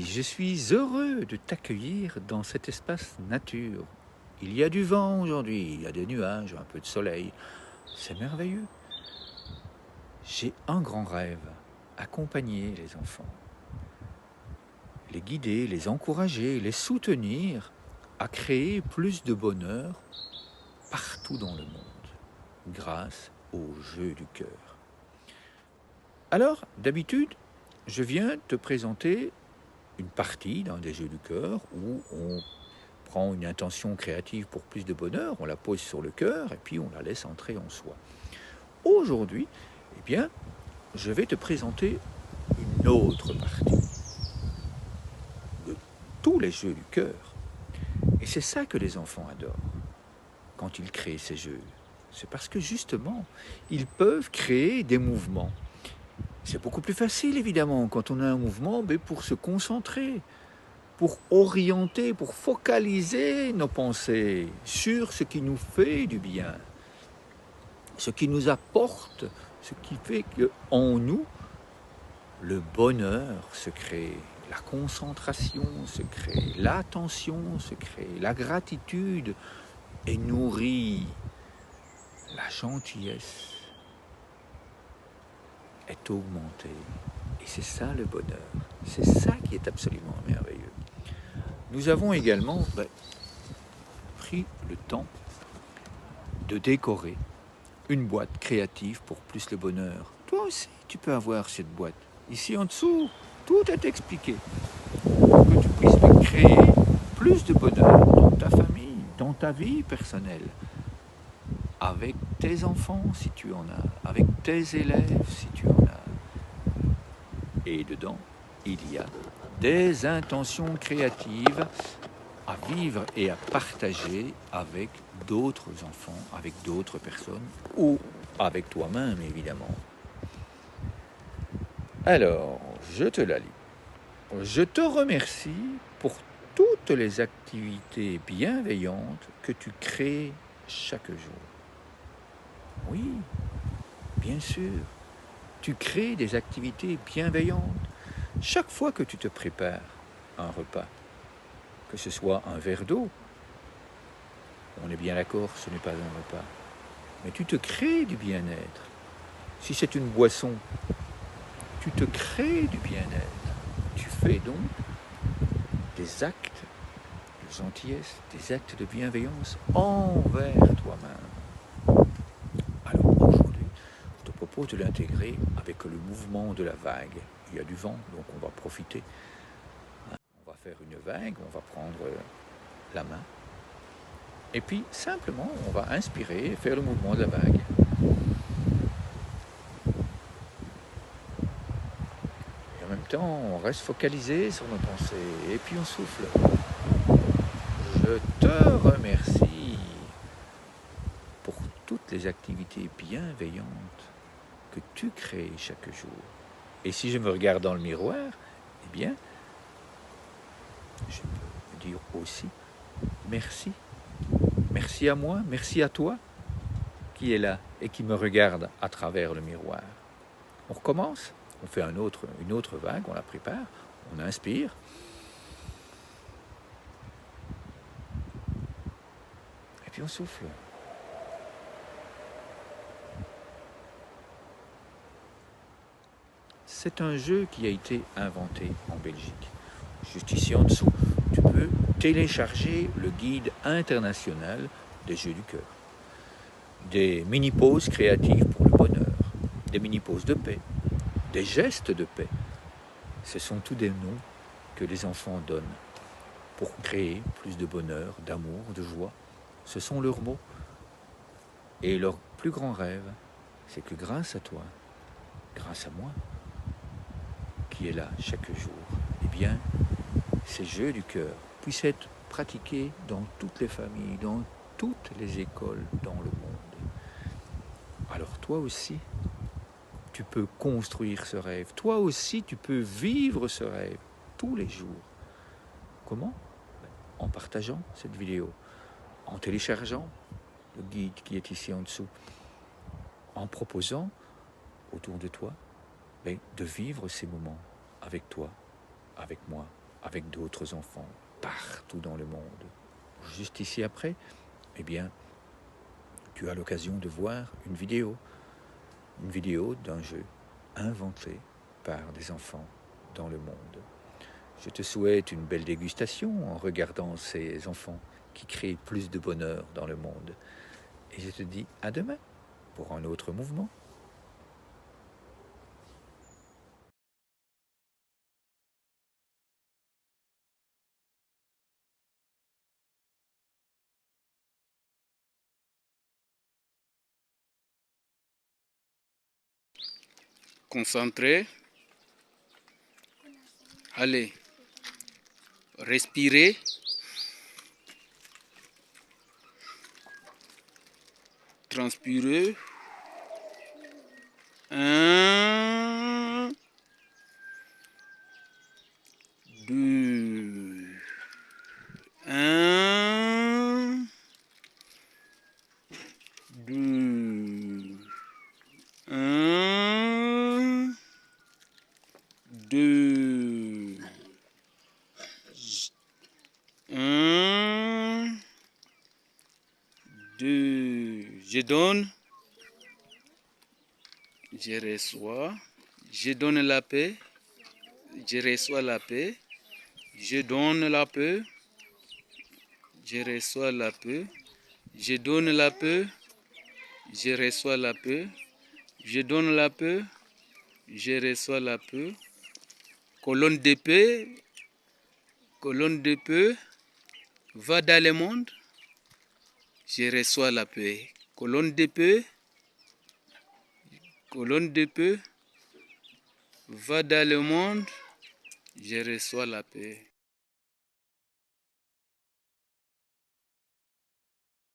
je suis heureux de t'accueillir dans cet espace nature. Il y a du vent aujourd'hui, il y a des nuages, un peu de soleil. C'est merveilleux. J'ai un grand rêve, accompagner les enfants, les guider, les encourager, les soutenir à créer plus de bonheur partout dans le monde, grâce au jeu du cœur. Alors, d'habitude, je viens te présenter une partie d'un des jeux du cœur où on prend une intention créative pour plus de bonheur, on la pose sur le cœur et puis on la laisse entrer en soi. Aujourd'hui, eh bien, je vais te présenter une autre partie de tous les jeux du cœur. Et c'est ça que les enfants adorent quand ils créent ces jeux. C'est parce que justement, ils peuvent créer des mouvements. C'est beaucoup plus facile évidemment quand on a un mouvement pour se concentrer, pour orienter, pour focaliser nos pensées sur ce qui nous fait du bien, ce qui nous apporte, ce qui fait qu'en nous, le bonheur se crée, la concentration se crée, l'attention se crée, la gratitude est nourrie, la gentillesse est augmentée. Et c'est ça le bonheur, c'est ça qui est absolument merveilleux. Nous avons également pris le temps de décorer une boîte créative pour plus le bonheur. Toi aussi, tu peux avoir cette boîte. Ici en dessous, tout est expliqué. Pour que tu puisses créer plus de bonheur dans ta famille, dans ta vie personnelle, avec tes enfants si tu en as, avec tes élèves si tu en as. Et dedans, il y a des intentions créatives à vivre et à partager avec d'autres enfants, avec d'autres personnes ou avec toi-même évidemment. Alors, je te la lis. Je te remercie pour toutes les activités bienveillantes que tu crées chaque jour. Oui, bien sûr, tu crées des activités bienveillantes chaque fois que tu te prépares un repas, que ce soit un verre d'eau. On est bien d'accord, ce n'est pas un repas. Mais tu te crées du bien-être. Si c'est une boisson, tu te crées du bien-être. Tu fais donc des actes de gentillesse, des actes de bienveillance envers toi-même. Alors aujourd'hui, je te propose de l'intégrer avec le mouvement de la vague. Il y a du vent, donc on va profiter. On va faire une vague, on va prendre la main. Et puis, simplement, on va inspirer et faire le mouvement de la vague. Et en même temps, on reste focalisé sur nos pensées. Et puis, on souffle. Je te remercie pour toutes les activités bienveillantes que tu crées chaque jour. Et si je me regarde dans le miroir, eh bien, je peux dire aussi merci. Merci à moi, merci à toi qui est là et qui me regarde à travers le miroir. On recommence, on fait une autre vague, on la prépare, on inspire. Et puis on souffle. C'est un jeu qui a été inventé en Belgique. Juste ici en dessous, tu peux télécharger le guide international des jeux du cœur. Des mini-pauses créatives pour le bonheur, des mini-pauses de paix, des gestes de paix. Ce sont tous des noms que les enfants donnent pour créer plus de bonheur, d'amour, de joie. Ce sont leurs mots. Et leur plus grand rêve, c'est que grâce à toi, grâce à moi, qui est là chaque jour, eh bien, ces jeux du cœur puissent être pratiqués dans toutes les familles, dans toutes les écoles dans le monde. Alors toi aussi, tu peux construire ce rêve. Toi aussi, tu peux vivre ce rêve tous les jours. Comment? En partageant cette vidéo, en téléchargeant le guide qui est ici en dessous, en proposant autour de toi de vivre ces moments avec toi, avec moi, avec d'autres enfants partout dans le monde. Juste ici après, eh bien, tu as l'occasion de voir une vidéo d'un jeu inventé par des enfants dans le monde. Je te souhaite une belle dégustation en regardant ces enfants qui créent plus de bonheur dans le monde. Et je te dis à demain pour un autre mouvement. Concentré. Allez. Respirez. Transpirez. 1, 2, 1, 2, 1, 2, 1, 2. Je donne. Je reçois. Je donne la paix. Je reçois la paix. Je donne la paix. Je reçois la paix. Je donne la paix. Je reçois la paix. Je donne la paix. Je reçois la paix. Colonne de paix. Colonne de paix. Va dans le monde. Je reçois la paix. Colonne de paix. Colonne de paix. Va dans le monde. Je reçois la paix.